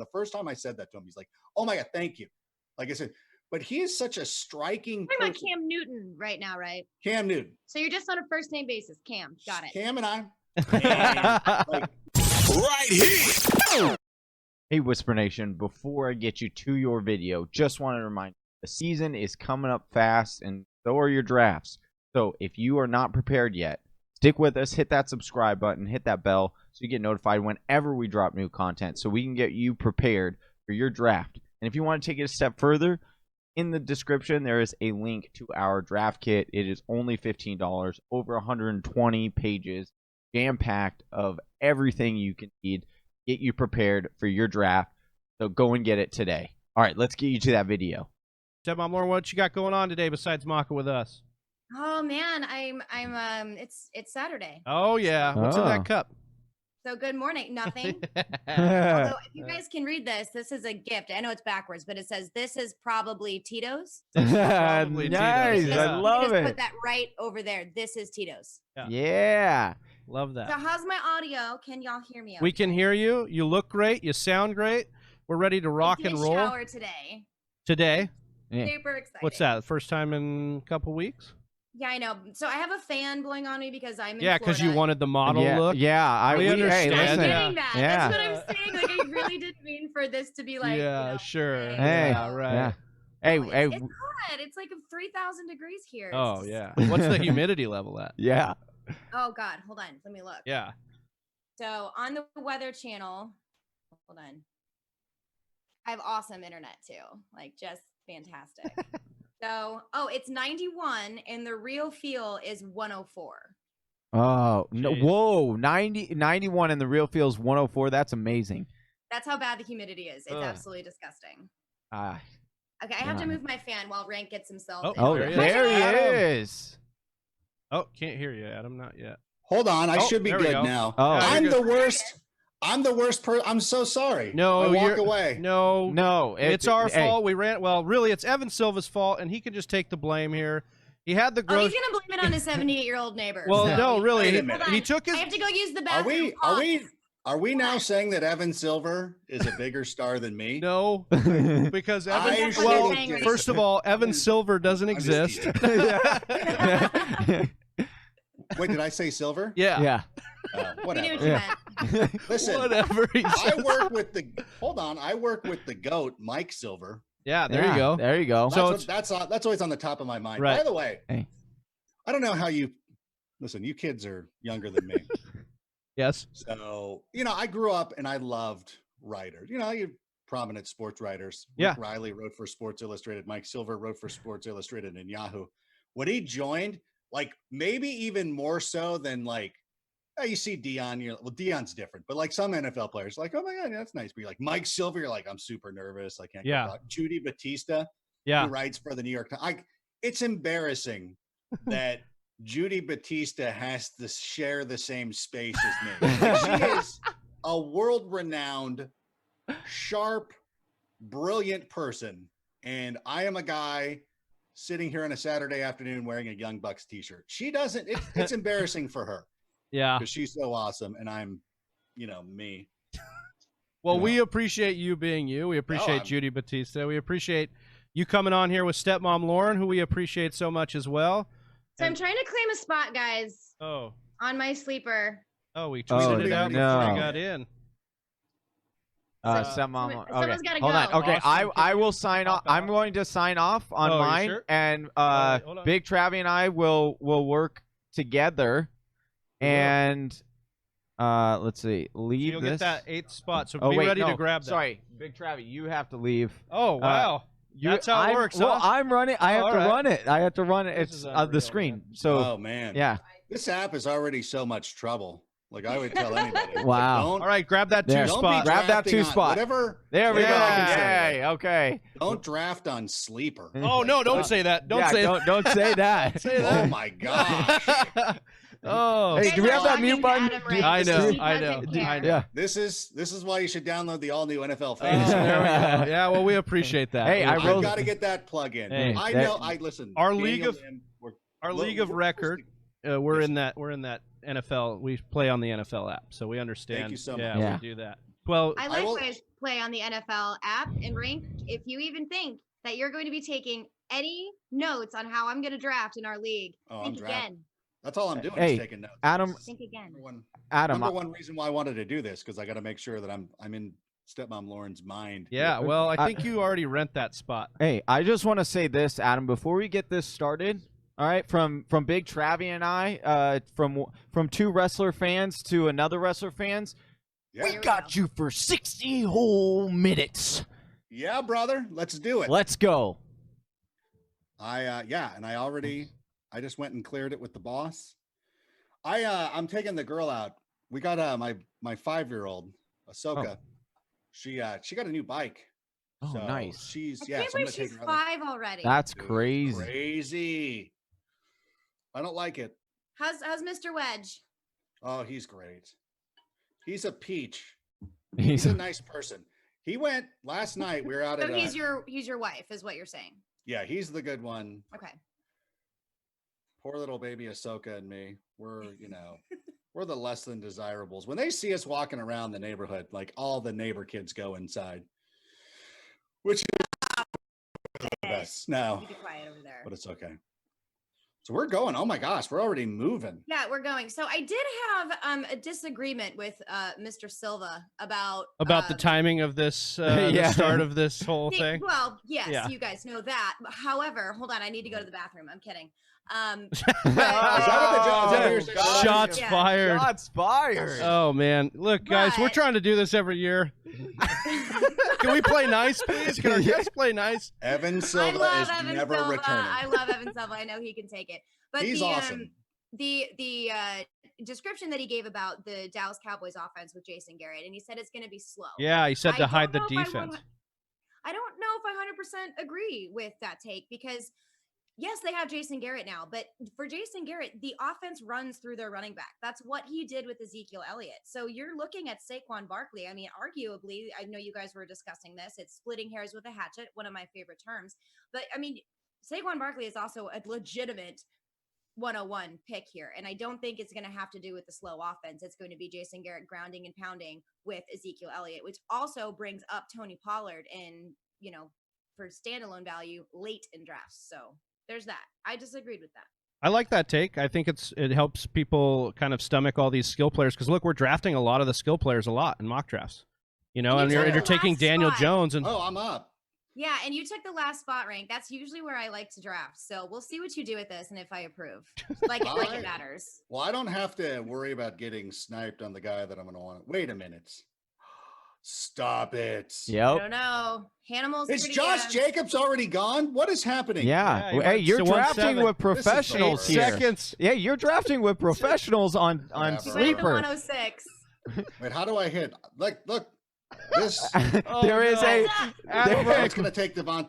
the first time I said that to him, he's like, "Oh my God, thank you." Like I said, but he is such a striking We're talking person. about Cam Newton right now, right? Cam Newton. So you're just on a first name basis. Cam, got it. Cam and I. And, like, right here. Hey, Whisper Nation, before I get you to your video, just want to remind you, the season is coming up fast, and so are your drafts. So if you are not prepared yet, stick with us, hit that subscribe button, hit that bell, so you get notified whenever we drop new content, so we can get you prepared for your draft. And if you want to take it a step further, in the description, there is a link to our draft kit. It is only $15, over 120 pages, jam-packed of everything you can need. Get you prepared for your draft. So go and get it today. All right, let's get you to that video. Stepmom Lauren, what you got going on today besides Maka with us? Oh man, it's Saturday. Oh yeah, what's in that cup? So good morning. Nothing. Although if you guys can read this, this is a gift. I know it's backwards, but it says this is probably Tito's. Probably Nice, Tito's, I love it. Put that right over there. This is Tito's. Yeah. Love that. So how's my audio? Can y'all hear me? We can hear you. You look great. You sound great. We're ready to rock and roll. Shower today. Today? Yeah. Super excited. What's that? First time in a couple weeks? Yeah, I know. So I have a fan blowing on me because I'm in Yeah, because you Florida. wanted the model look. Yeah, We understand. Hey, I'm listen. getting that. Yeah. That's what I'm saying. Like, I really didn't mean for this to be like, Yeah, you know, sure. Hey, Yeah, right. Yeah. Hey, it's, hey. it's hot. It's like 3,000 degrees here. Oh, It's- yeah. What's the humidity level at? Yeah. Oh, God. Hold on. Let me look. Yeah. So on the Weather Channel, hold on. I have awesome internet too. Like, just fantastic. So, it's 91 and the real feel is 104. Oh, no, Jeez. whoa. 91 and the real feels 104. That's amazing. That's how bad the humidity is. It's Ugh. absolutely disgusting. Ah. Okay, I have to God. move my fan while Rank gets himself in. Oh, There he is. there he Adam. is. Oh, can't hear you, Adam. Not yet. hold on, I Oh, should be there we good go. now. Oh. Yeah, I'm you're the good. worst. I'm the worst person. I'm so sorry. No, I walk you're- away. No. No, It's our hey, fault. We ran. Well, really, it's Evan Silva's fault, and he can just take the blame here. He had the Oh, gross. he's gonna blame it on his 78-year-old neighbor. Well, so- no, really. Wait a He, minute. Hold he on. took his. I have to go use the Are bathroom. we now saying that Evan Silver is a bigger star than me? No, because I Evan. usually Well, saying right first of all, Evan Silver doesn't I'm just exist. Wait, did I say Silver? Yeah. Yeah. Oh, We knew whatever. what you meant. Listen, Whatever. He I said. work with the. Hold on, I work with the goat, Mike Silver. Yeah. There Yeah, you go. There you go. So That's that's always on the top of my mind. Right. By the way, Hey. I don't know how you. Listen, you kids are younger than me. Yes. So, I grew up and I loved writers. You prominent sports writers. Yeah. Rick Riley wrote for Sports Illustrated. Mike Silver wrote for Sports Illustrated and Yahoo. When he joined, like maybe even more so than like, you see Dion, well, Dion's different, but like some NFL players, like, oh my God, that's nice. But you're like Mike Silver, you're like, I'm super nervous. I can't go Yeah. talk. Judy Batista, Yeah. who writes for the New York Times. It's embarrassing that Judy Batista has to share the same space as me. Like, she is a world-renowned, sharp, brilliant person, and I am a guy sitting here on a Saturday afternoon wearing a Young Bucks t-shirt. She doesn't. It's embarrassing for her Yeah. because she's so awesome, and I'm, me. Well, No. we appreciate you being you. We appreciate I'm- Judy Batista. We appreciate you coming on here with Stepmom Lauren, who we appreciate so much as well. So I'm trying to claim a spot, guys, Oh. on my sleeper. Oh, we Oh, tweeted it out no. before we got in. Stepmom. someone's Okay. gotta Hold on. go. Okay, Austin, I can will you sign off. pop I'm out? going to sign off on Oh, you mine, sure? and right, hold on. Big Travy and I will work together. We will. And let's see, So leave you'll this. get that 8th spot. So Oh be wait, ready no, to grab that. Sorry, Big Travy, you have to leave. Oh, wow. That's how it works, Well, huh? I'm running. I have all to right. run it. I have to run it. This It's is unreal, the screen. man. So Oh man, yeah. This app is already so much trouble. Like I would tell anybody. like, Wow. Don't, All right, grab that There. two don't spot. be Grab that drafting two on- spot. Whatever. There we go. whatever I can say. Yay. Okay. Don't draft on sleeper. Oh, no, don't say that. Don't yeah, say that. don't say that. Say Oh that. my gosh. Oh. Hey, do we have that mute button? I know, He I know, doesn't care. I know. Yeah. This is why you should download the all new NFL Oh, Fantasy. there we go. Yeah, well, we appreciate that. Hey, We I I've will- got to get that plug in. Hey, I that- know. I listen. Our Daniel league of- and we're- Our look, league of we're record, supposed we're Yes, in that NFL. We play on the NFL app, so we understand. Thank you so Yeah, much. Yeah. we do that. Well, I I will- likewise play on the NFL app and rank. If you even think that you're going to be taking any notes on how I'm going to draft in our league, Oh, I'm think drafting. again. That's all I'm doing Hey, is taking notes. Adam- This is Think again. number one reason why I wanted to do this, because I got to make sure that I'm in Stepmom Lauren's mind. yeah. Well, I think you already rent that spot. Hey, I just want to say this, Adam, before we get this started. All right, from Big Travy and I, from two wrestler fans to another wrestler fans, Yeah. we got you for 60 whole minutes. Yeah, brother. Let's do it. Let's go. And I just went and cleared it with the boss. I'm taking the girl out. We got my 5-year-old Ahsoka. She got a new bike. Oh, So nice. She's I yeah. can't So I'm believe gonna she's take her out. 5 already. That's Dude, crazy. Crazy. I don't like it. How's Mr. Wedge? Oh, he's great. He's a peach. He's He's a nice person. He went last night. We were out So at. he's your wife, is what you're saying. Yeah, he's the good one. Okay. Poor little baby Ahsoka and me. We're we're the less than desirables. When they see us walking around the neighborhood, like all the neighbor kids go inside, which is the best. No, You be quiet over there. but it's okay. So we're going. Oh my gosh, we're already moving. Yeah, we're going. So I did have a disagreement with Mr. Silva about About the timing of this, Yeah. the start of this whole the- thing. Well, yes, Yeah. you guys know that. However, hold on, I need to go to the bathroom. I'm kidding. Is that what you're saying? Shots Yeah. fired. Shots fired. Oh man, look, guys, we're But- trying to do this every year. Can we play nice, please? Can our guests play nice? Evan I Silva love is Evan never Silva. returning. I love Evan Silva. I know he can take it. But He's the awesome. the description that he gave about the Dallas Cowboys offense with Jason Garrett, and he said it's going to be slow. Yeah, he said I to hide the don't know if defense. I don't know if I 100% agree with that take because yes, they have Jason Garrett now, but for Jason Garrett, the offense runs through their running back. That's what he did with Ezekiel Elliott. So you're looking at Saquon Barkley. I mean, arguably, I know you guys were discussing this. It's splitting hairs with a hatchet, one of my favorite terms. But I mean, Saquon Barkley is also a legitimate 101 pick here. And I don't think it's going to have to do with the slow offense. It's going to be Jason Garrett grounding and pounding with Ezekiel Elliott, which also brings up Tony Pollard in, for standalone value late in drafts. So there's that. I disagreed with that. I like that take. I think it helps people kind of stomach all these skill players because look, we're drafting a lot of the skill players a lot in mock drafts. And You you're took the taking last Daniel spot. Jones and Oh, I'm up. Yeah, and you took the last spot rank. That's usually where I like to draft. So we'll see what you do with this and if I approve. Like it Alright. matters. Well, I don't have to worry about getting sniped on the guy that I'm going to want. Wait a minute. Stop it. I Yep. don't know. Hanimal's Is pretty, Josh Jacobs already gone? What is happening? Yeah, Yeah. he Hey, went you're to drafting 1-7. with This is the professionals worst. here. seconds. Yeah, you're drafting with professionals on Whatever. He went to sleeper. 106. Wait, how do I hit? Like, look. This. Oh, There is no. a Adam there- It's going to take Devon.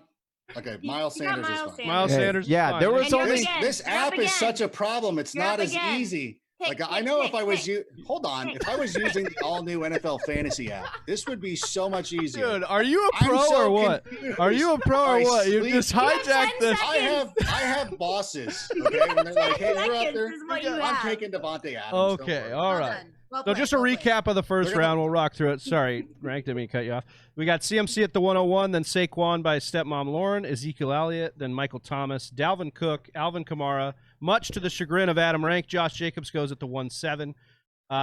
Okay, Miles You got Sanders is Miles fine. Sanders. Miles Hey, Sanders. is yeah, fine. there was And you're up only again. This You're up app is again. such a problem. It's You're not up as again. easy. Pick, Like I pick, know pick, if I was pick. hold on, Pick. if I was using the all new NFL fantasy app, this would be so much easier. Dude, are you a I'm pro so or what? confused. Are you a pro or I what? You sleep- just You have hijacked 10 this. seconds. I have bosses. Okay, when they're like, "Hey, you're up Seconds there." is what you I'm have. taking Devontae Adams. don't Okay, worry. all Well right. done. Well So played, just a well played. recap of the 1st They're gonna- round. We'll rock through it. Sorry, Rank, didn't mean to cut you off. We got CMC at the 101, then Saquon by Stepmom Lauren, Ezekiel Elliott, then Michael Thomas, Dalvin Cook, Alvin Kamara. Much to the chagrin of Adam Rank, Josh Jacobs goes at the 1-7.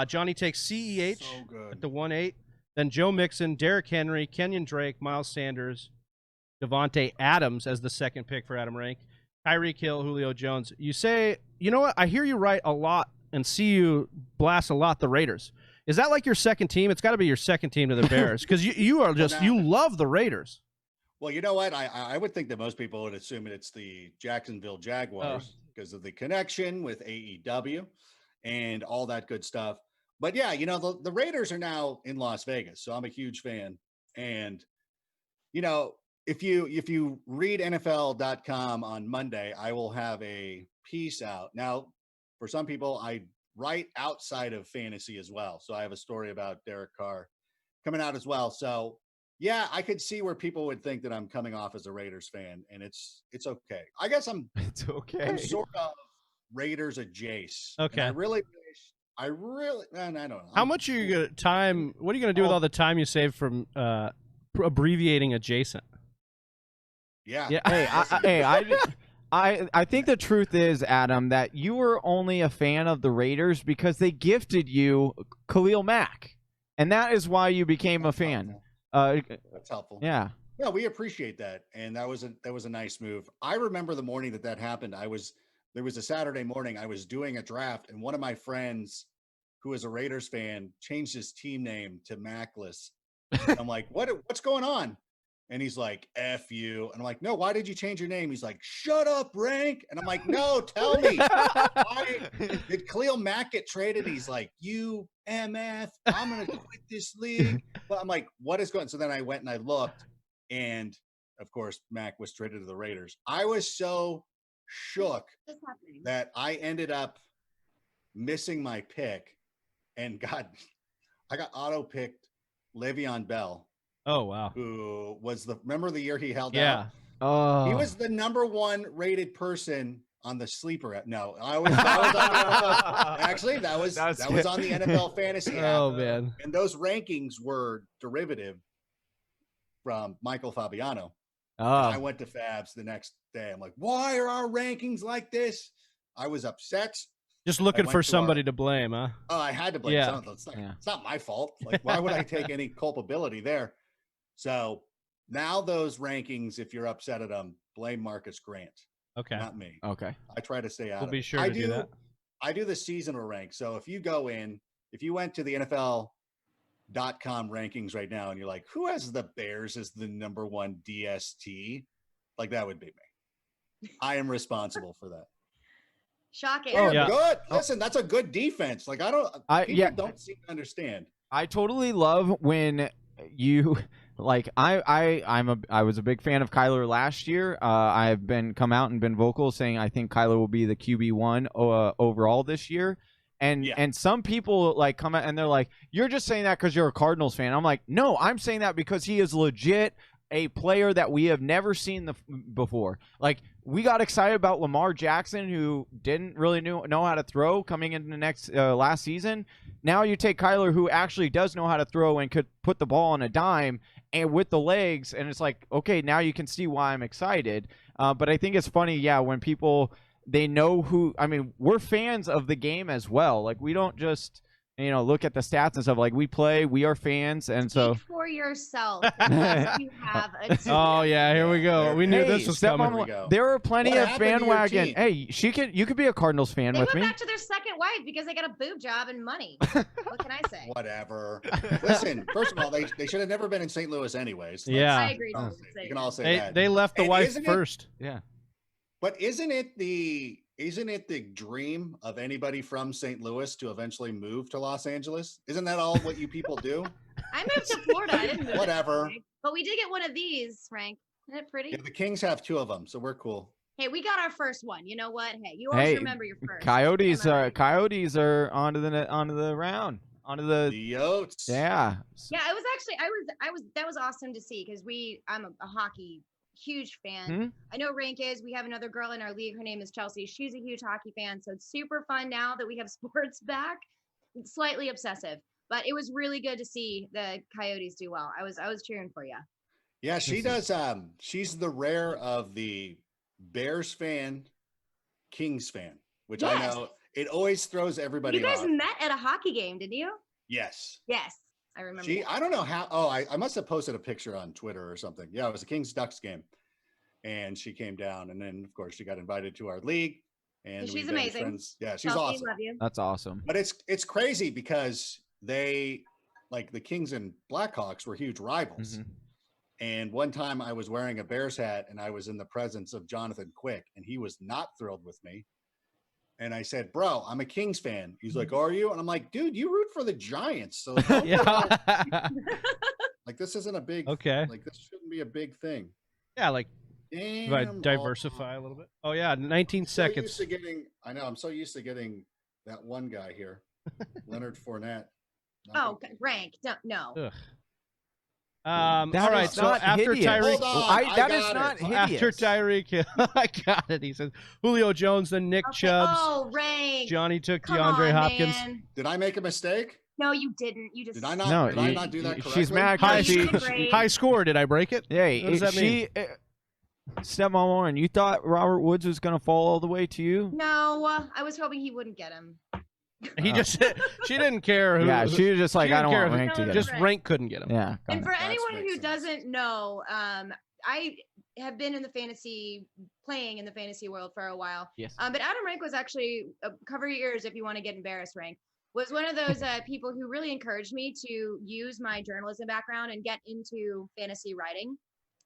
Johnny takes CEH So at good. the 1-8. Then Joe Mixon, Derrick Henry, Kenyon Drake, Miles Sanders, Devontae Adams as the second pick for Adam Rank, Tyreek Hill, Julio Jones. You say, you know what? I hear you write a lot and see you blast a lot the Raiders. Is that like your second team? It's got to be your second team to the Bears because you are just you love the Raiders. Well, you know what? I would think that most people would assume it's the Jacksonville Jaguars because of the connection with AEW and all that good stuff. But yeah, the Raiders are now in Las Vegas, so I'm a huge fan. And if you read NFL.com on Monday, I will have a piece out. Now, for some people, I write outside of fantasy as well. So I have a story about Derek Carr coming out as well. So yeah, I could see where people would think that I'm coming off as a Raiders fan, and it's okay. I guess I'm It's okay. sort of Raiders adjacent. Okay. And I really wish I really, and I don't know. How much are you gonna time? What are you gonna do with all the time you saved from abbreviating adjacent? Yeah. Yeah. I think the truth is, Adam, that you were only a fan of the Raiders because they gifted you Khalil Mack, and that is why you became a fan. That's helpful. Yeah. Yeah, we appreciate that, and that was a nice move. I remember the morning that happened. There was a Saturday morning. I was doing a draft, and one of my friends, who is a Raiders fan, changed his team name to Mackless. I'm like, what's going on? And he's like, F you. And I'm like, no, why did you change your name? He's like, shut up, Rank. And I'm like, no, tell me. Why did Khalil Mack get traded? He's like, you MF, I'm going to quit this league. But I'm like, what is going on? So then I went and I looked, and of course, Mack was traded to the Raiders. I was so shook that I ended up missing my pick and I got auto-picked Le'Veon Bell. Oh wow! Who was remember the year he held Yeah. out? Oh. He was the #1 rated person on the sleeper app. No, that was on the NFL. Actually, that was on the NFL fantasy app. Oh man! And those rankings were derivative from Michael Fabiano. And I went to Fabs the next day. I'm like, why are our rankings like this? I was upset. Just looking for somebody to blame, huh? Oh, I had to blame someone. It's not my fault. Like, why would I take any culpability there? So now those rankings, if you're upset at them, blame Marcus Grant. Okay. Not me. Okay. I try to stay out We'll of be it. sure to do that. I do the seasonal rank. So if you went to the NFL.com rankings right now and you're like, who has the Bears as the #1 DST? Like, that would be me. I am responsible for that. Shocking. Oh, yeah. Good. Listen, that's a good defense. Like, people don't seem to understand. I totally love when you like I was a big fan of Kyler last year. I've come out and been vocal saying I think Kyler will be the QB1 overall this year. And some people like come out and they're like, you're just saying that because you're a Cardinals fan. I'm like, no, I'm saying that because he is legit a player that we have never seen before. Like, we got excited about Lamar Jackson, who didn't really know how to throw coming into the last season. Now you take Kyler, who actually does know how to throw and could put the ball on a dime and with the legs, and it's like, okay, now you can see why I'm excited. But I think it's funny, when people, they know who. I mean, we're fans of the game as well. Like, we don't just look at the stats and stuff. Like, we play, we are fans, and so speak for yourself. Unless you have a team. Oh yeah, here we go. We knew this was coming. There are plenty What of happened to your bandwagon. team? Hey, you could be a Cardinals fan They with went me. back to their second wife because they got a boob job and money. What can I say? Whatever. Listen, first of all, they should have never been in St. Louis anyways. Yeah. I agree. You can all say that. They left the And wife isn't it- first. Yeah. But isn't it the dream of anybody from St. Louis to eventually move to Los Angeles? Isn't that all what you people do? I moved to Florida. I didn't move. Whatever. But we did get one of these, Frank. Isn't it pretty? Yeah, the Kings have 2 of them, so we're cool. Hey, we got our first one. You know what? Hey, you always remember your first. Coyotes Am I right? Coyotes are onto the round. Onto the Yotes. Yeah. Yeah, it was actually that was awesome to see because I'm a hockey huge fan. Hmm? I know Rank is. We have another girl in our league. Her name is Chelsea. She's a huge hockey fan, so it's super fun now that we have sports back. It's slightly obsessive, but it was really good to see the Coyotes do well. I was cheering for you. Yeah, she does. She's the rare of the Bears fan, Kings fan, which I know it always throws everybody You guys off. met at a hockey game, didn't you? Yes. Yes, I remember. I don't know how. Oh, I must have posted a picture on Twitter or something. Yeah, it was a Kings Ducks game, and she came down, and then of course she got invited to our league, and She's we've been amazing. friends. Yeah, she's Chelsea, awesome. Love you. That's awesome. But it's crazy because they, like, the Kings and Blackhawks were huge rivals. Mhm. And one time I was wearing a Bears hat and I was in the presence of Jonathan Quick, and he was not thrilled with me. And I said, bro, I'm a Kings fan. He's like, are you? And I'm like, dude, you root for the Giants. So don't Yeah. like, this isn't a big, Okay. like, this shouldn't be a big thing. Yeah, like Damn, if I diversify a little bit. Oh yeah, 19 seconds. I'm so used to getting that one guy here, Leonard Fournette. Oh, Rank. No. Ugh. All That right, is so not after hideous. Tyreek, Hold on, I that got is it. not hideous. after Tyreek Hill, I got it. He says Julio Jones, then Nick Okay. Chubbs. Oh, Rank. Johnny took Come DeAndre on, Hopkins. man. Did I make a mistake? No, you didn't. You just Did I not? No, did I not do that correctly? she's mad No, because you she, did great. High score. Did I break it? Hey, What does that mean? Stepmom Lauren, you thought Robert Woods was gonna fall all the way to you? No, I was hoping he wouldn't get him. He just she didn't care who. Yeah, she was just like, she I didn't don't care want who- Rank to No, get just it. Right. Rank couldn't get him. Yeah. got And it. for anyone makes who sense. doesn't know, I have been in the fantasy, playing in the fantasy world for a while. Yes. But Adam Rank was actually, cover your ears if you want to get embarrassed, Rank, was one of those people who really encouraged me to use my journalism background and get into fantasy writing.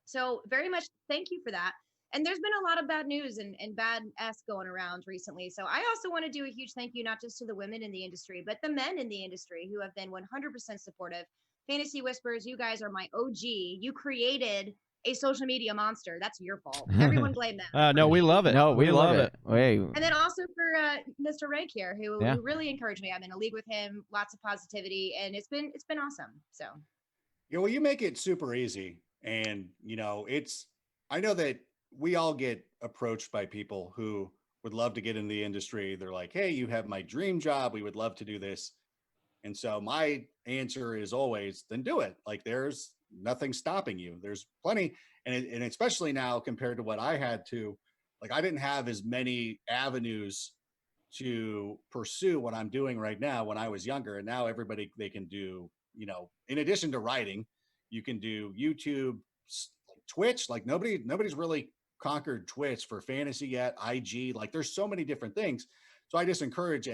So very much thank you for that. And there's been a lot of bad news and bad S going around recently. So I also want to do a huge thank you, not just to the women in the industry, but the men in the industry who have been 100% supportive. Fantasy Whispers, you guys are my OG. You created a social media monster. That's your fault. Everyone blame them. No, we love it. No, we love it. Wait. And then also for Mr. Rank here, who Yeah. really encouraged me. I'm in a league with him, lots of positivity, and it's been awesome. So Yeah, well, you make it super easy. And, I know that we all get approached by people who would love to get in the industry. They're like, hey, you have my dream job. We would love to do this. And so my answer is always, then do it. Like there's nothing stopping you. There's plenty. And especially now compared to what I had to, like, I didn't have as many avenues to pursue what I'm doing right now when I was younger. And now everybody, they can do, in addition to writing, you can do YouTube, Twitch. Like nobody's really conquered Twitch for fantasy yet. IG, like there's so many different things. So I just encourage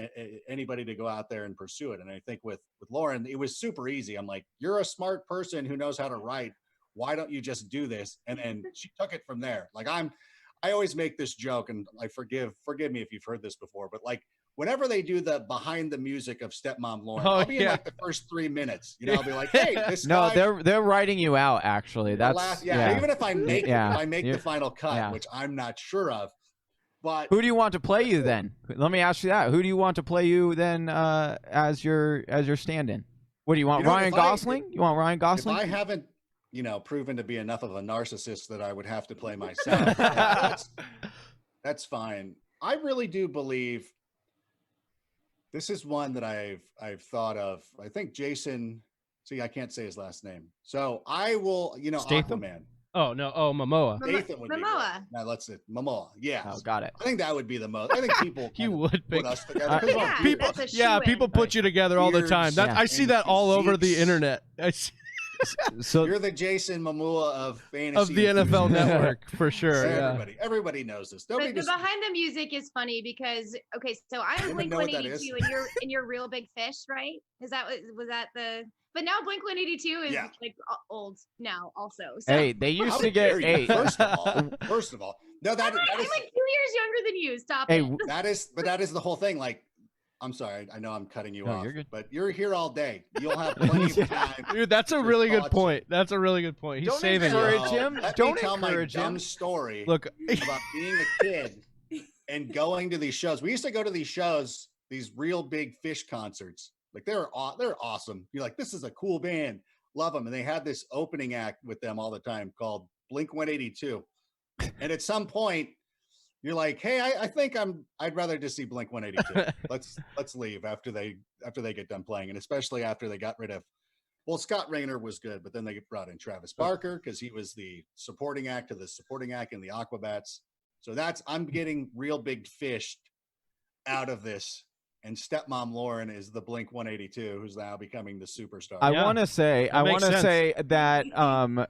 anybody to go out there and pursue it. And I think with Lauren, it was super easy. I'm like, you're a smart person who knows how to write. Why don't you just do this? And then she took it from there. Like I always make this joke, and I forgive me if you've heard this before, but like whenever they do the behind the music of Stepmom Lauren, I'll be in like the first 3 minutes. I'll be like, hey, this No, guy, they're writing you out. Actually, that's even if I make Yeah. the final cut, Yeah. which I'm not sure of. But Who do you want to play you then? Let me ask you that. Who do you want to play you then as your stand-in? What do you want? Ryan Gosling? You want Ryan if Gosling? I haven't, proven to be enough of a narcissist that I would have to play myself, that's fine. I really do believe this is one that I've thought of. I think Jason. See, I can't say his last name, so I will. Statham? Aquaman. Oh no! Oh, Momoa. Nathan would be Momoa. good. Now let's see, Momoa. Yeah, Oh, got it. I think that would be the most. I think people You kind of would put pick. us together. 'Cause Yeah, people, that's a yeah, shoo-in. people put you together all the time. That Yeah. I see that all over the Physiques. internet. I see, So You're the Jason Momoa of fantasy of the NFL enthusiasts. Network for sure. Yeah. Everybody knows this. Nobody But the just behind the music is funny because so I'm Anyone Blink know what that 182 is? and you're Real Big Fish, right? Was that the? But now Blink 182 is Yeah. like old now also. So hey, they used How to dare get you? hey. First of all, no, I'm that like is 2 years younger than you. Stop Hey, it. that is the whole thing. Like, I'm sorry, I know I'm cutting you No, off, you're good. but you're here all day. You'll have plenty of time. Dude, that's a Your really good thoughts. point. That's a really good point. He's Don't saving you. encourage him. Let Don't me tell my encourage dumb him. story Look, about being a kid and going to these shows. We used to go to these shows, these Real Big Fish concerts. Like they're awesome. You're like, this is a cool band. Love them. And they had this opening act with them all the time called Blink 182. And at some point, you're like, hey, I think I'd rather just see Blink 182. Let's leave after they get done playing, and especially after they got rid of. Well, Scott Rayner was good, but then they brought in Travis Barker because he was the supporting act to the supporting act in the Aquabats. So I'm getting Real Big Fish out of this, and Stepmom Lauren is the Blink 182 who's now becoming the superstar. I Yeah. want to say That makes sense. that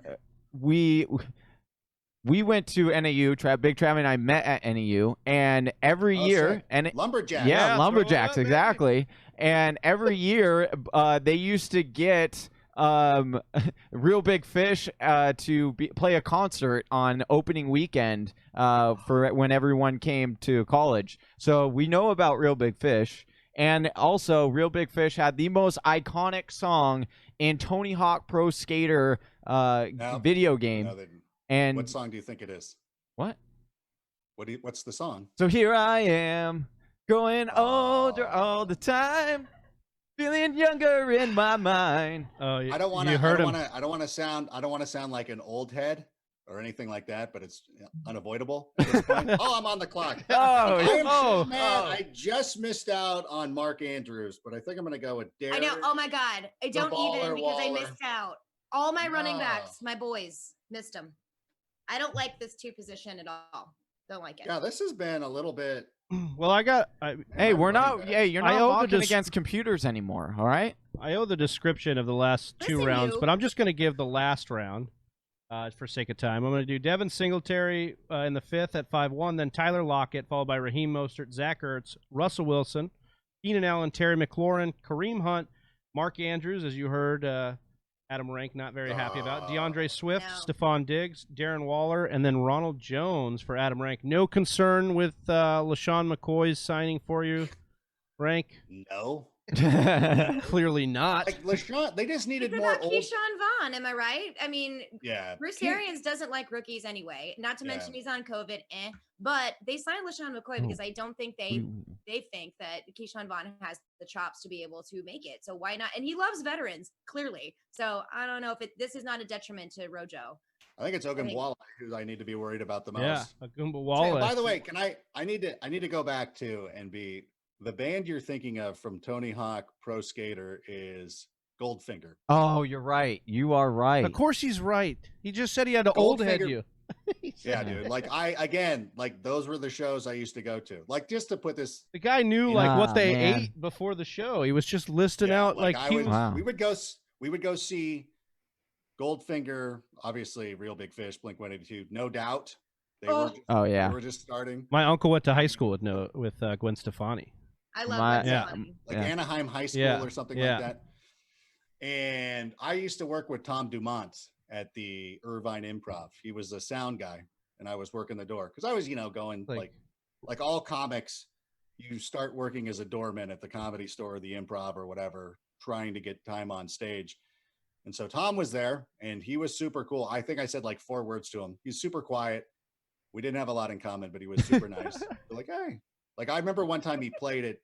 we went to NAU. Big Travy and I met at NAU, and every Oh, year, sick. and Lumberjack. yeah, throw it Lumberjacks, up, baby. exactly. And every year, they used to get Real Big Fish to play a concert on opening weekend for when everyone came to college. So we know about Real Big Fish. And also, Real Big Fish had the most iconic song in Tony Hawk Pro Skater video game. No, they didn't. And What song do you think it is? what? What's the song? So here I am, growing older all the time. Feeling younger in my mind. Oh, I don't want you heard him. I don't want to sound like an old head or anything like that, but it's unavoidable at this point. Oh, I'm on the clock. Oh, I am oh, so mad. I just missed out on Mark Andrews, but I think I'm going to go with Derek. I know. Oh my God. I don't even baller because I Waller. missed out. All my running No. backs, my boys, missed them. I don't like this 2 position at all. Don't like it. Yeah, this has been a little bit. Well, Hey, we're running not. backs. Yeah, you're I not owe the mocking dis- against computers anymore. All right. I owe the description of the last 2 Listen, rounds, you. but I'm just going to give the last round for sake of time. I'm going to do Devin Singletary in the 5th at 5-1, then Tyler Lockett, followed by Raheem Mostert, Zach Ertz, Russell Wilson, Keenan Allen, Terry McLaurin, Kareem Hunt, Mark Andrews, as you heard Adam Rank not very happy about, DeAndre Swift, No. Stephon Diggs, Darren Waller, and then Ronald Jones for Adam Rank. No concern with LaShawn McCoy's signing for you, Rank? No. Clearly not. Like LaShawn, they just It's needed more about old. Keyshawn Vaughn, am I right? I mean, Yeah. Bruce Arians doesn't like rookies anyway. Not to mention he's on COVID. But they signed LaShawn McCoy because I don't think they think that Keyshawn Vaughn has the chops to be able to make it. So why not? And he loves veterans, clearly. So I don't know if this is not a detriment to Rojo. I think it's Ogunbowale who I need to be worried about the most. Yeah, So, by the way, I need to go back to and be the band you're thinking of from Tony Hawk Pro Skater is Goldfinger. Oh, you're right. You are right. Of course he's right. He just said he had to old head Goldfinger- you. Yeah, dude. Like those were the shows I used to go to. Like just to put this. The guy knew like what they man. ate before the show. He was just listing Yeah, out like he was, Wow. we would go see Goldfinger, obviously Real Big Fish, Blink-182, no doubt. They were Oh yeah. they were just starting. my uncle went to high school with Gwen Stefani. I love My- Gwen yeah. Stefani. Like Yeah. Anaheim High School Yeah, or something yeah. like that. And I used to work with Tom Dumont at the Irvine Improv. He was a sound guy, and I was working the door because I was, going like all comics. You start working as a doorman at the Comedy Store, or the Improv, or whatever, trying to get time on stage. And so Tom was there, and he was super cool. I think I said like 4 words to him. He's super quiet. We didn't have a lot in common, but he was super nice. We're like, hey, like I remember one time he played it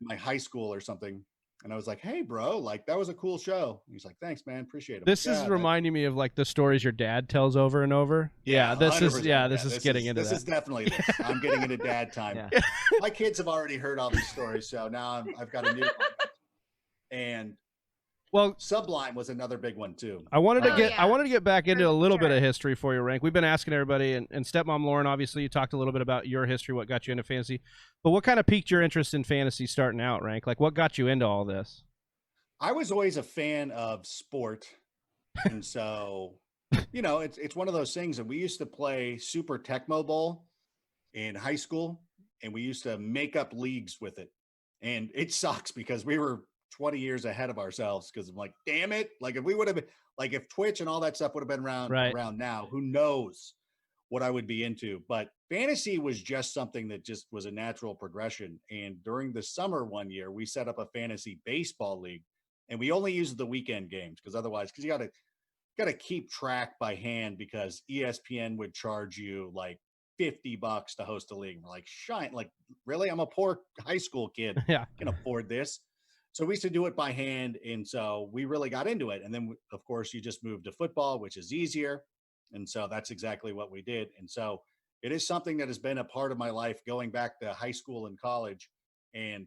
in my high school or something. And I was like, hey, bro, like that was a cool show. And he's like, thanks, man. Appreciate it. This is reminding me of like the stories your dad tells over and over. Yeah, this is 100%. this is getting into this that. is definitely this. I'm getting into dad time. Yeah. My kids have already heard all these stories, so now I've got a new one. And Well, Sublime was another big one too. I wanted to Oh, get yeah. I wanted to get back into For a little bit sure. of history for you, Rank. We've been asking everybody, and Stepmom Lauren, obviously, you talked a little bit about your history, what got you into fantasy. But what kind of piqued your interest in fantasy starting out, Rank? Like, what got you into all this? I was always a fan of sport, and so it's one of those things. And we used to play Super Tecmo Bowl in high school, and we used to make up leagues with it. And it sucks because we were 20 years ahead of ourselves because I'm like, damn it. Like if we would have been like if Twitch and all that stuff would have been around now, who knows what I would be into. But fantasy was just something that just was a natural progression. And during the summer one year, we set up a fantasy baseball league, and we only used the weekend games because you got to keep track by hand because ESPN would charge you like $50 to host a league. We're like, like really? I'm a poor high school kid. Yeah. Can afford this. So we used to do it by hand. And so we really got into it. And then of course you just moved to football, which is easier. And so that's exactly what we did. And so it is something that has been a part of my life going back to high school and college, and,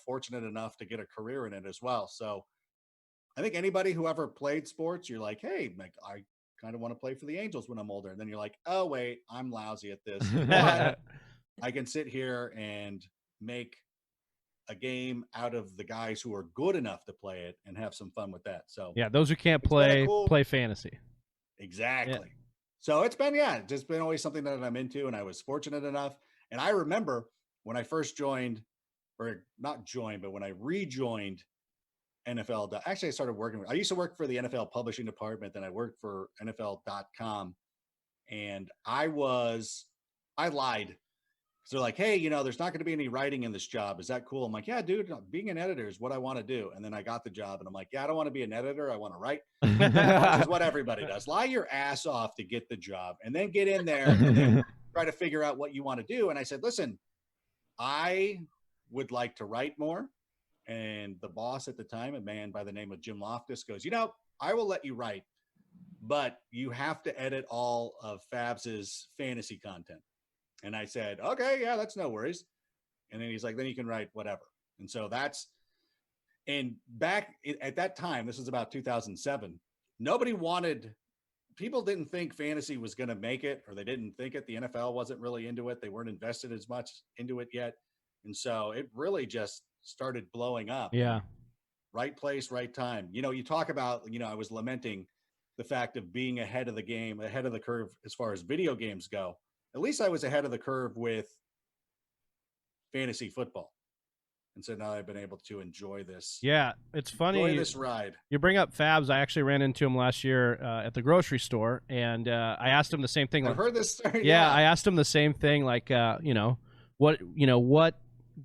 fortunate enough to get a career in it as well. So I think anybody who ever played sports, you're like, hey, I kind of want to play for the Angels when I'm older. And then you're like, oh, wait, I'm lousy at this. But I can sit here and make a game out of the guys who are good enough to play it and have some fun with that. So Yeah, those who can't It's kinda play cool. play fantasy. exactly. So it's been, just been always something that I'm into, and I was fortunate enough. And I remember when I first joined, or not joined, but when I rejoined NFL. Actually, I used to work for the NFL publishing department. Then I worked for NFL.com, and I lied. So they're like, hey, there's not going to be any writing in this job. Is that cool? I'm like, yeah, dude, being an editor is what I want to do. And then I got the job, and I'm like, yeah, I don't want to be an editor. I want to write, which is what everybody does. Lie your ass off to get the job, and then get in there and then try to figure out what you want to do. And I said, listen, I would like to write more, And the boss at the time, a man by the name of Jim Loftus, goes, I will let you write, but you have to edit all of Fabs's fantasy content. And I said, okay, yeah, that's no worries. And then he's like, then you can write whatever. And so and back at that time, this was about 2007, people didn't think fantasy was going to make it, or they didn't think it. The NFL wasn't really into it. They weren't invested as much into it yet. And so it really just started blowing up. Yeah. Right place, right time. You talk about, I was lamenting the fact of being ahead of the game, ahead of the curve as far as video games go. At least I was ahead of the curve with fantasy football. And so now I've been able to enjoy this. Yeah, it's funny. Enjoy this ride. You bring up Fabs. I actually ran into him last year at the grocery store, and I asked him the same thing. I've heard this story. Yeah, I asked him the same thing. Like, what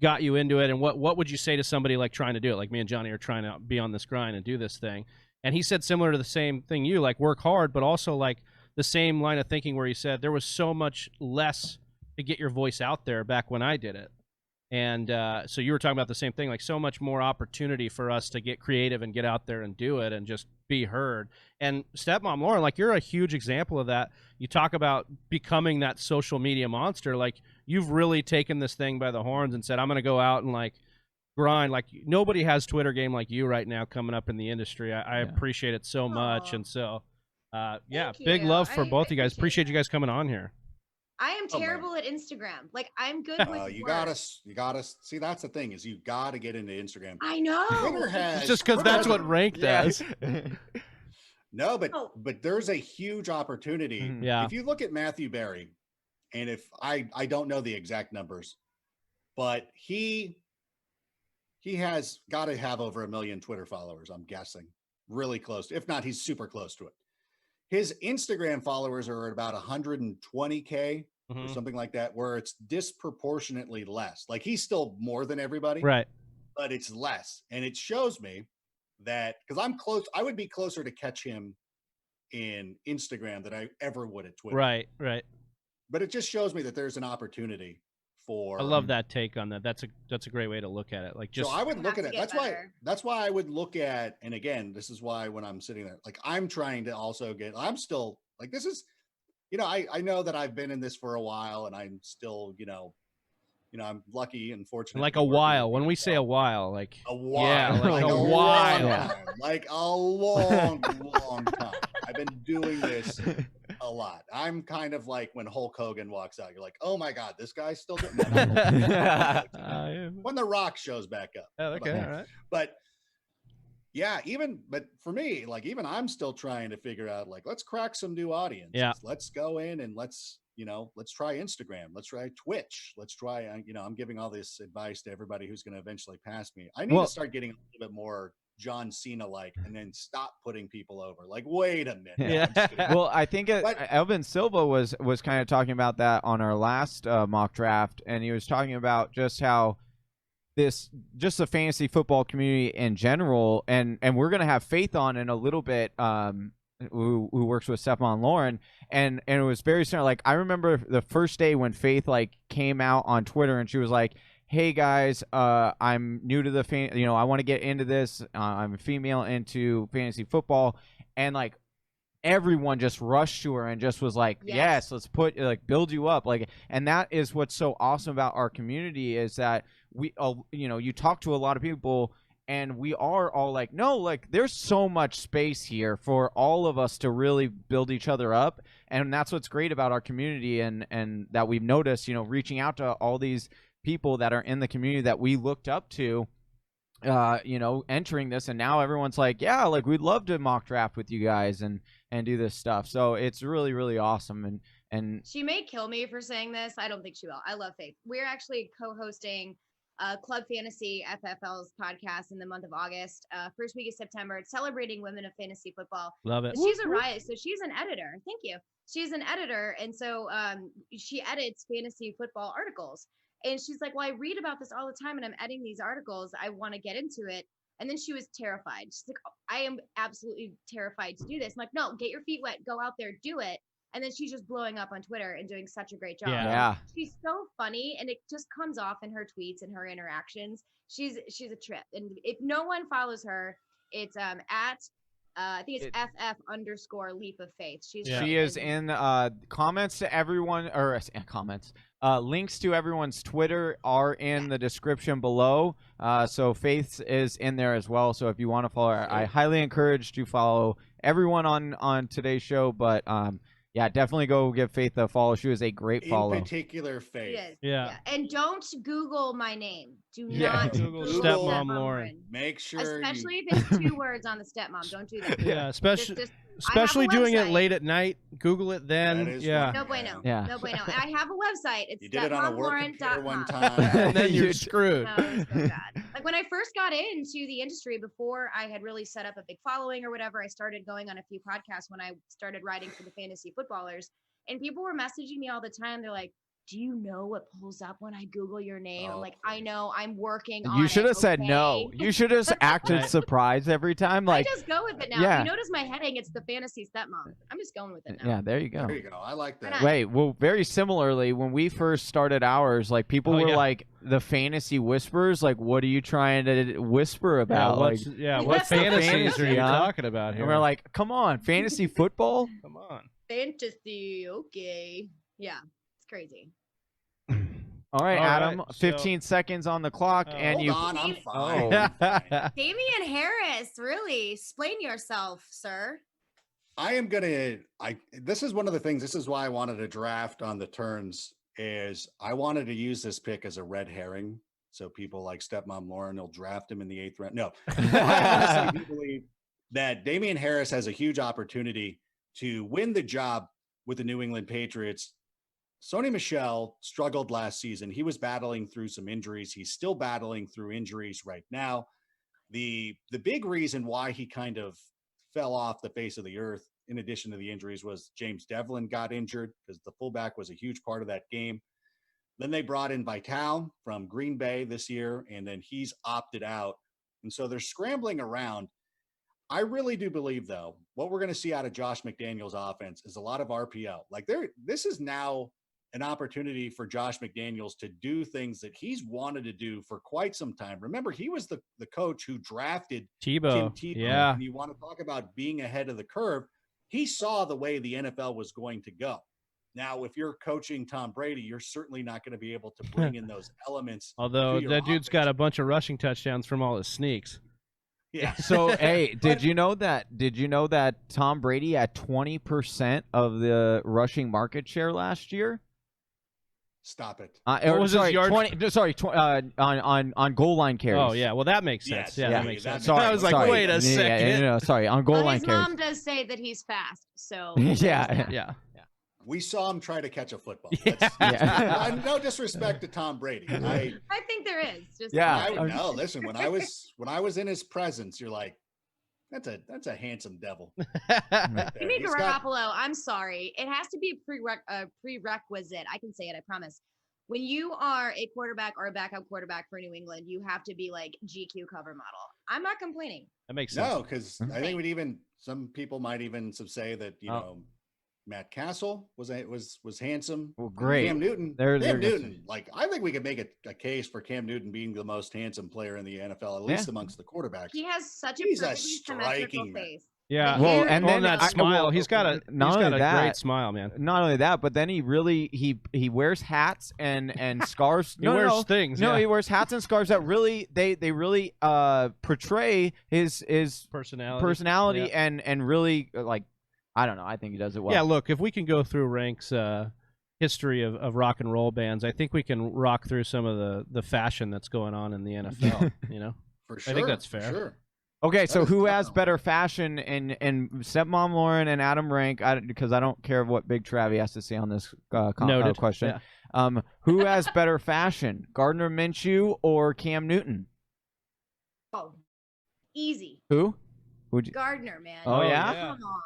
got you into it, and what would you say to somebody like trying to do it? Like me and Johnny are trying to be on this grind and do this thing. And he said similar to the same thing you, like work hard, but also like the same line of thinking where he said there was so much less to get your voice out there back when I did it. And so you were talking about the same thing, like so much more opportunity for us to get creative and get out there and do it and just be heard. And Stepmom Lauren, like you're a huge example of that. You talk about becoming that social media monster. Like you've really taken this thing by the horns and said, I'm going to go out and like grind. Like nobody has Twitter game like you right now coming up in the industry. I appreciate it so much. And so, big love for both of you guys. Appreciate you guys coming on here. I am terrible at Instagram. Like I'm good with you gotta see, that's the thing, is you gotta get into Instagram. I know. It's just because that's what Rank does. No, but there's a huge opportunity. Yeah. If you look at Matthew Berry, and if I don't know the exact numbers, but he has got to have over 1 million Twitter followers, I'm guessing. Really close. If not, he's super close to it. His Instagram followers are at about 120K or something like that, where it's disproportionately less. Like he's still more than everybody, right? But it's less. And it shows me that, because I'm close, I would be closer to catch him in Instagram than I ever would at Twitter. Right. But it just shows me that there's an opportunity for. I love that take on that. That's a great way to look at it. Like just. So I would look at it. That's why I would look at, and again, this is why when I'm sitting there, like I'm trying to also I'm still like, this is, I know that I've been in this for a while, and I'm still, I'm lucky and fortunate. Like a while. When we say a while, like a while, yeah, like a while, like a long, long time. I've been doing this a lot. I'm kind of like when Hulk Hogan walks out, you're like, oh my God, this guy's still doing that. When The Rock shows back up. Oh, okay, all right. But yeah, but for me, like even I'm still trying to figure out, like, let's crack some new audiences. Yeah. Let's go in and let's try Instagram. Let's try Twitch. Let's try, I'm giving all this advice to everybody who's going to eventually pass me. I need to start getting a little bit more John Cena-like, and then stop putting people over. Like, wait a minute. Yeah. Well, I think Elvin Silva was kind of talking about that on our last mock draft, and he was talking about just how just the fantasy football community in general, and we're gonna have Faith on in a little bit, who works with Stepmom Lauren, and it was very similar. Like I remember the first day when Faith like came out on Twitter and she was like, hey guys, I'm new to the I want to get into this. I'm a female into fantasy football, and like everyone just rushed to her and just was like, yes, let's build you up. Like, and that is what's so awesome about our community, is that we, you talk to a lot of people, and we are all like, no, like there's so much space here for all of us to really build each other up. And that's what's great about our community, and that we've noticed, reaching out to all these people that are in the community that we looked up to, entering this, and now everyone's like, yeah, like we'd love to mock draft with you guys and do this stuff. So it's really, really awesome. And she may kill me for saying this. I don't think she will. I love Faith. We're actually co-hosting Club Fantasy FFL's podcast in the month of August. First week of September. It's celebrating women of fantasy football. Love it. But she's a riot. So she's an editor. Thank you. She's an editor. And so she edits fantasy football articles. And she's like, well, I read about this all the time, and I'm editing these articles. I want to get into it. And then she was terrified. She's like, I am absolutely terrified to do this. I'm like, no, get your feet wet. Go out there, do it. And then she's just blowing up on Twitter and doing such a great job. Yeah. She's so funny, and it just comes off in her tweets and her interactions. She's a trip. And if no one follows her, it's at I think it's FF_ leap of faith. She is in comments to everyone, or comments. Links to everyone's Twitter are in the description below. So Faith is in there as well. So if you want to follow her, I highly encourage to follow everyone on today's show. But yeah, definitely go give Faith a follow. She was a great follow. In particular, Faith. Yeah. And don't Google my name. Do not Google Stepmom Lauren. Make sure, especially if it's 2 words on the stepmom. Don't do that. Yeah, especially doing it late at night. Google it then. Yeah. No bueno. Yeah. No bueno. I have a website. It's you did it on a work computer one time. And then you're screwed. No, it's so bad. Like when I first got into the industry, before I had really set up a big following or whatever, I started going on a few podcasts when I started writing for the fantasy footballers, and people were messaging me all the time. They're like, do you know what pulls up when I Google your name? I'm like, I know, I'm working on it. You should have said no. You should have acted surprised every time. Like, I just go with it now. Yeah. You notice my heading, it's the fantasy stepmom. I'm just going with it now. Yeah, there you go. There you go. I like that. Wait, well, very similarly, when we first started ours, like people were like the fantasy whispers. Like, what are you trying to whisper about? What fantasies are you talking about here? And we're like, come on, fantasy football? Come on. Fantasy, okay. Yeah, it's crazy. All right, Adam, 15 seconds on the clock, and hold on, I'm fine. Damian Harris, really? Explain yourself, sir. I am gonna. This is one of the things. This is why I wanted to draft on the turns. Is I wanted to use this pick as a red herring, so people like Stepmom Lauren will draft him in the 8th round. No, I honestly do believe that Damian Harris has a huge opportunity to win the job with the New England Patriots. Sony Michel struggled last season. He was battling through some injuries. He's still battling through injuries right now. The big reason why he kind of fell off the face of the earth, in addition to the injuries, was James Devlin got injured because the fullback was a huge part of that game. Then they brought in Vital from Green Bay this year, and then he's opted out. And so they're scrambling around. I really do believe, though, what we're going to see out of Josh McDaniels' offense is a lot of RPO. Like this is now an opportunity for Josh McDaniels to do things that he's wanted to do for quite some time. Remember, he was the coach who drafted Tim Tebow. Yeah. And you want to talk about being ahead of the curve. He saw the way the NFL was going to go. Now, if you're coaching Tom Brady, you're certainly not going to be able to bring in those elements. Although that dude's got a bunch of rushing touchdowns from all his sneaks. Yeah. So, hey, did you know that Tom Brady had 20% of the rushing market share last year? Stop it. What was his yard? On goal line carries. Oh yeah, well that makes sense. Yes, yeah, that makes sense. Sorry, I was like, wait a second. On goal line his carries. mom does say that he's fast, so yeah. We saw him try to catch a football. Yeah. No disrespect to Tom Brady. I think there is. Just no, listen, when I was in his presence, you're like, that's a handsome devil. Jimmy Garoppolo, I'm sorry. It has to be a prerequisite. I can say it, I promise. When you are a quarterback or a backup quarterback for New England, you have to be like GQ cover model. I'm not complaining. That makes sense. No, because I think some people might even say that, Matt Castle was handsome. Well, great. Cam Newton. Cam Newton. Like, I think we could make a case for Cam Newton being the most handsome player in the NFL, at least amongst the quarterbacks. He has such a He's perfectly symmetrical face. Yeah. Well, and then that smile. He's got a great smile, man. Not only that, but then he really he wears hats and scarves. He wears things. No, he wears hats and scarves that really they really portray his personality and really like. I don't know. I think he does it well. Yeah, look, if we can go through Rank's history of rock and roll bands, I think we can rock through some of the fashion that's going on in the NFL, For sure. I think that's fair. For sure. Okay, so who has better fashion in Stepmom Lauren and Adam Rank? Because I don't care what Big Travy has to say on this question. Yeah. Who has better fashion, Gardner Minshew or Cam Newton? Oh, easy. Who? Gardner, man. Oh, yeah? Come on.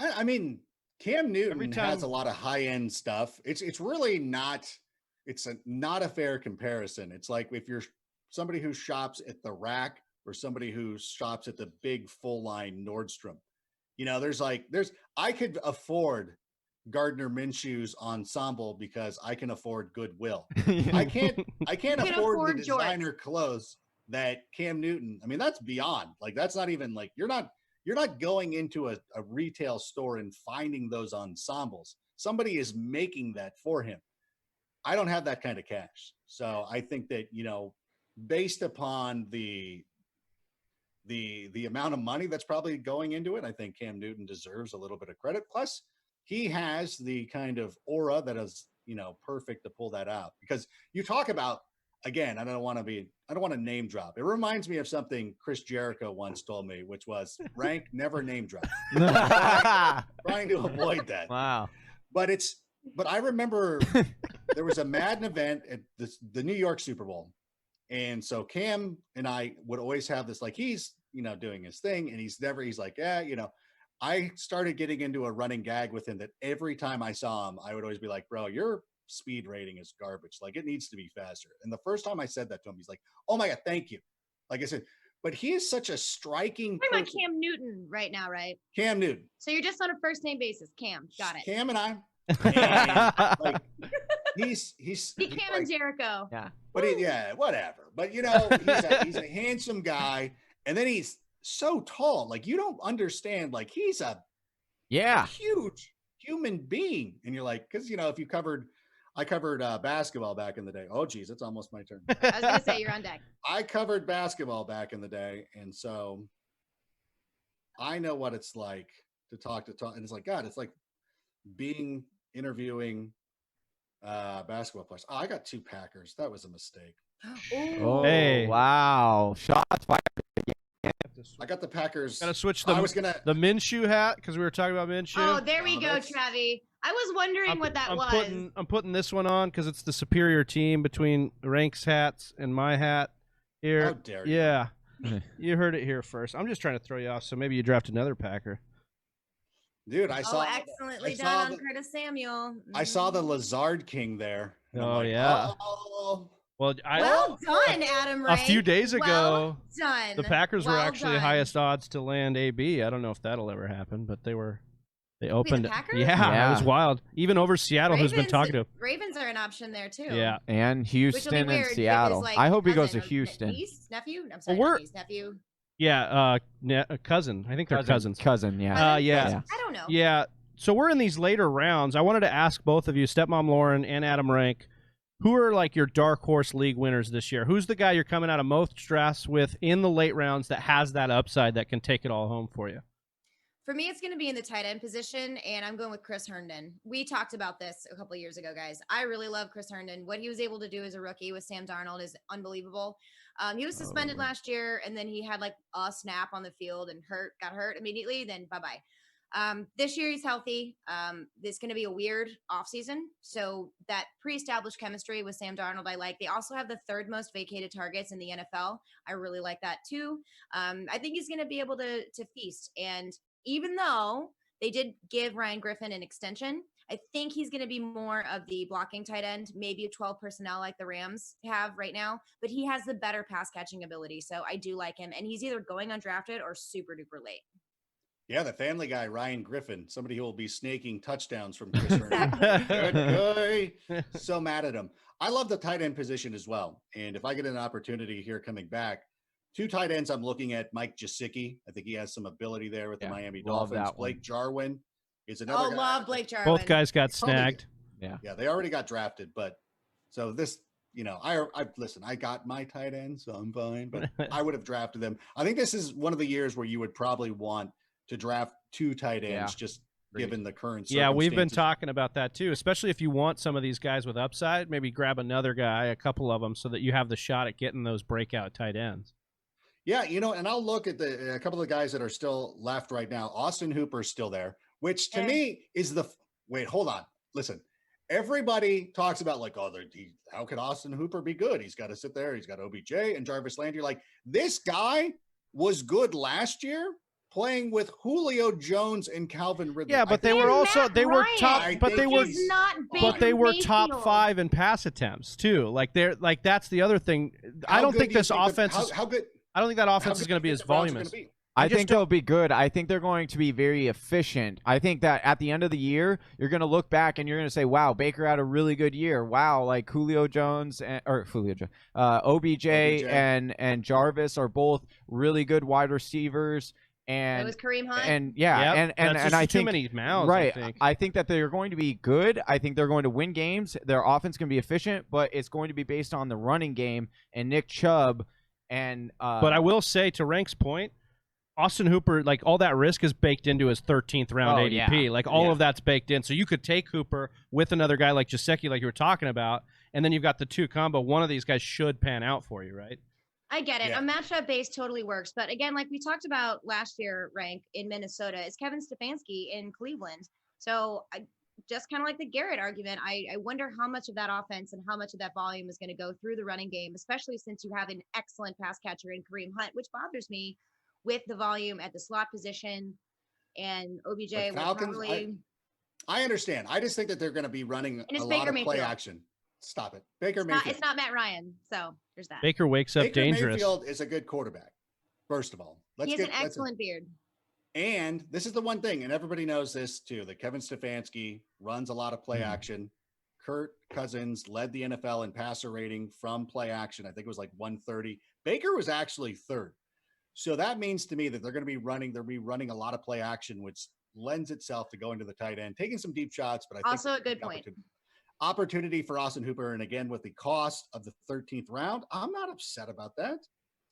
I mean, Cam Newton has a lot of high-end stuff. It's really not not a fair comparison. It's like if you're somebody who shops at the Rack or somebody who shops at the big full-line Nordstrom. I could afford Gardner Minshew's ensemble because I can afford Goodwill. Yeah. I can't can afford afford the Jorts. designer clothes that Cam Newton. I mean, that's beyond. Like, that's not even like you're not going into a retail store and finding those ensembles. Somebody is making that for him. I don't have that kind of cash. So I think that, based upon the amount of money that's probably going into it, I think Cam Newton deserves a little bit of credit. Plus, he has the kind of aura that is, perfect to pull that out. Because you talk about, again, I don't want to name drop. It reminds me of something Chris Jericho once told me, which was rank never name drop. Trying to avoid that. Wow. But I remember there was a Madden event at the New York Super Bowl. And so Cam and I would always have this, like, he's, doing his thing, and he's like, yeah, I started getting into a running gag with him that every time I saw him, I would always be like, bro, your speed rating is garbage. Like, it needs to be faster. And the first time I said that to him, he's like, oh my God, thank you. Like I said, but he is such a striking Talking about person. Cam Newton right now, right? Cam Newton. So you're just on a first name basis. Cam, got it. Cam and I. And, like, he's Cam like, and Jericho. Yeah. but whatever. But he's a handsome guy, and then he's so tall. Like, you don't understand. Like, he's a huge human being, and you're like, because if I covered basketball back in the day. Oh geez, it's almost my turn. I was gonna say you're on deck. I covered basketball back in the day, and so I know what it's like to talk, and it's like, God, it's like interviewing basketball players. Oh, I got 2 Packers. That was a mistake. Oh, Hey. wow. Shots fired. I got the Packers. Gotta switch I the was gonna. Minshew hat because we were talking about Minshew. Oh, there we Oh, go, that's- Travy. I was wondering what that was. I'm putting this one on because it's the superior team between Rank's hats and my hat here. How dare you? Yeah, you heard it here first. I'm just trying to throw you off, so maybe you draft another Packer. Dude, I saw. Excellently I saw done on the- Curtis Samuel. I saw the Lazard King there. and I'm Oh, like, yeah. Oh. Well, Well done, Adam a Ray. few days ago, Well done. the Packers were Well actually done. highest odds to land AB. I don't know if that'll ever happen, but they opened it. Packers? Yeah, it was Yeah. wild. Even over Seattle, who's been talking to him. Ravens are an option there too. Yeah. And Which will be Houston weird and with his, Seattle. like, I hope he goes to cousin or Houston. Niece, nephew? I'm sorry, Well, not niece, nephew. Yeah, cousin. I think they're cousins. Cousin, yeah. Cousin? Yeah. I don't know. Yeah. So we're in these later rounds. I wanted to ask both of you, Stepmom Lauren and Adam Rank, who are like your dark horse league winners this year? Who's the guy you're coming out of most drafts with in the late rounds that has that upside that can take it all home for you? For me, it's going to be in the tight end position, and I'm going with Chris Herndon. We talked about this a couple of years ago, guys. I really love Chris Herndon. What he was able to do as a rookie with Sam Darnold is unbelievable. He was suspended last year, and then he had like a snap on the field and got hurt immediately. Then bye-bye. This year he's healthy. It's going to be a weird offseason. So that pre-established chemistry with Sam Darnold, I like. They also have the 3rd most vacated targets in the NFL. I really like that too. I think he's going to be able to feast. And even though they did give Ryan Griffin an extension, I think he's going to be more of the blocking tight end, maybe a 12 personnel like the Rams have right now, but he has the better pass catching ability. So I do like him. And he's either going undrafted or super duper late. Yeah, the Family Guy, Ryan Griffin, somebody who will be snaking touchdowns from Chris Herndon. Good guy. So mad at him. I love the tight end position as well. And if I get an opportunity here coming back, 2 tight ends I'm looking at, Mike Gesicki. I think he has some ability there with the Miami love Dolphins. that one. Blake Jarwin is another guy. Love Blake Jarwin. Both guys got snagged. Yeah, they already got drafted. But so this, I listen, I got my tight end, so I'm fine. But I would have drafted them. I think this is one of the years where you would probably want to draft 2 tight ends, just given the current circumstances. Yeah, we've been talking about that too, especially if you want some of these guys with upside, maybe grab another guy, a couple of them, so that you have the shot at getting those breakout tight ends. Yeah, and I'll look at a couple of guys that are still left right now. Austin Hooper's still there, which to me is wait, hold on. Listen, everybody talks about like, how could Austin Hooper be good? He's got to sit there. He's got OBJ and Jarvis Landry. Like, this guy was good last year, playing with Julio Jones and Calvin Ridley. Yeah, but they were also top, but they were top 5 in pass attempts too. Like that's the other thing. I don't think this offense is. How good? I don't think that offense is going to be as voluminous. I think they'll be good. I think they're going to be very efficient. I think that at the end of the year, you're going to look back and you're going to say, wow, Baker had a really good year. Wow, like Julio Jones, OBJ and Jarvis are both really good wide receivers. And it was Kareem Hunt. And and I too think many mouths, right. I think that they're going to be good. I think they're going to win games. Their offense can be efficient, but it's going to be based on the running game and Nick Chubb. And but I will say, to Rank's point, Austin Hooper, like all that risk is baked into his 13th round ADP. Yeah. Like all of that's baked in. So you could take Hooper with another guy like Gesicki, like you were talking about, and then you've got the two combo. One of these guys should pan out for you, right? I get it. Yeah. A matchup base totally works. But again, like we talked about last year, Rank in Minnesota, is Kevin Stefanski in Cleveland. So I just kind of like the Garrett argument. I wonder how much of that offense and how much of that volume is going to go through the running game, especially since you have an excellent pass catcher in Kareem Hunt, which bothers me with the volume at the slot position. And OBJ will probably. I understand. I just think that they're going to be running a lot of play action. Stop it. Mayfield. It's not Matt Ryan. So there's that. Baker wakes up dangerous. Mayfield is a good quarterback, first of all. He has an excellent beard. And this is the one thing, and everybody knows this too, that Kevin Stefanski runs a lot of play action. Kirk Cousins led the NFL in passer rating from play action. I think it was like 130. Baker was actually third. So that means to me that they'll be running a lot of play action, which lends itself to going to the tight end, taking some deep shots. But I think also a good point. Opportunity for Austin Hooper. And again, with the cost of the 13th round, I'm not upset about that.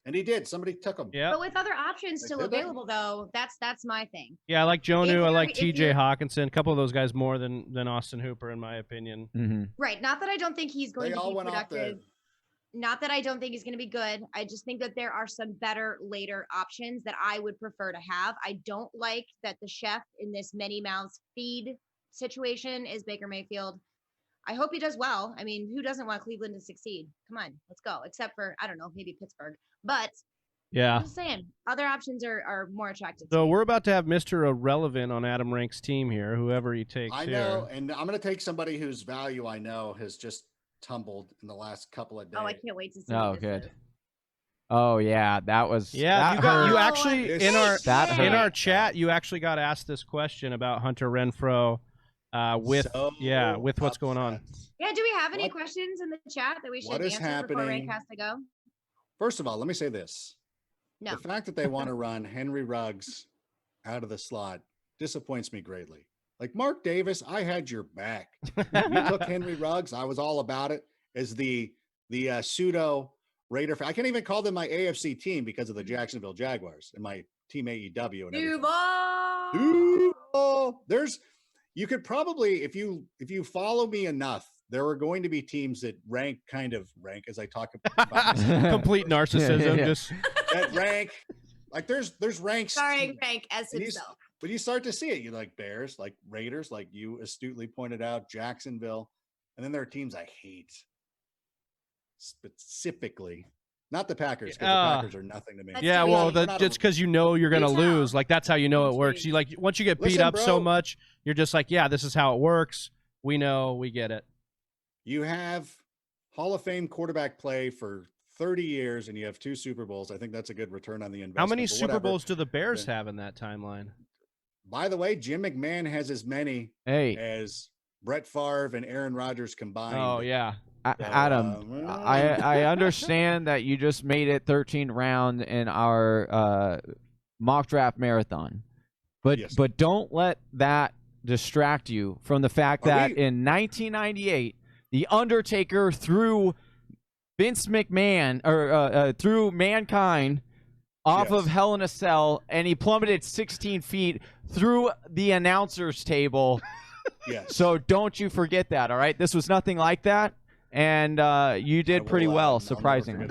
And he did. Somebody took him. Yeah. But with other options still available, though, that's my thing. Yeah, I like Jonnu. I like TJ Hawkinson. A couple of those guys more than Austin Hooper, in my opinion. Mm-hmm. Right. Not that I don't think he's going to be productive. Not that I don't think he's going to be good. I just think that there are some better later options that I would prefer to have. I don't like that the chef in this many mouths feed situation is Baker Mayfield. I hope he does well. I mean, who doesn't want Cleveland to succeed? Come on, let's go. Except for, I don't know, maybe Pittsburgh. But yeah, I'm just saying, other options are more attractive. So we're about to have Mr. Irrelevant on Adam Rank's team here, whoever he takes I know, and I'm going to take somebody whose value I know has just tumbled in the last couple of days. Oh, I can't wait to see. Oh, good. Oh yeah, that was you actually in our chat you actually got asked this question about Hunter Renfrow with what's going on. Yeah, do we have any questions in the chat that we should answer before Rank has to go? First of all, let me say this. No. The fact that they want to run Henry Ruggs out of the slot disappoints me greatly. Like Mark Davis, I had your back. You took Henry Ruggs. I was all about it as the pseudo Raider. I can't even call them my AFC team because of the Jacksonville Jaguars and my team AEW and everything. Duval. You could probably, if you follow me enough, there are going to be teams that rank as I talk about complete narcissism. Just that rank. Like there's ranks. Sorry, Rank as himself. But you start to see it. You like Bears, like Raiders, like you astutely pointed out, Jacksonville. And then there are teams I hate. Specifically. Not the Packers, because the Packers are nothing to me. Yeah, well, just because you know you're going to lose. Like, that's how you know it works. You like once you get beat up so much, you're just like, yeah, this is how it works. We know, we get it. You have Hall of Fame quarterback play for 30 years, and you have 2 Super Bowls. I think that's a good return on the investment. How many Super Bowls do the Bears have in that timeline? By the way, Jim McMahon has as many as Brett Favre and Aaron Rodgers combined. Oh, yeah. Adam, I understand that you just made it 13th round in our mock draft marathon, but don't let that distract you from the fact that in 1998, The Undertaker threw Vince McMahon or threw Mankind off of Hell in a Cell, and he plummeted 16 feet through the announcer's table. Yes. So don't you forget that, all right? This was nothing like that, and you did pretty well, surprisingly.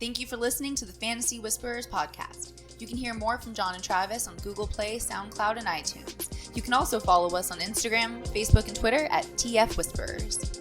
Thank you for listening to the Fantasy Whisperers podcast. You can hear more from John and Travis on Google Play, SoundCloud, and iTunes. You can also follow us on Instagram, Facebook, and Twitter at TF Whisperers.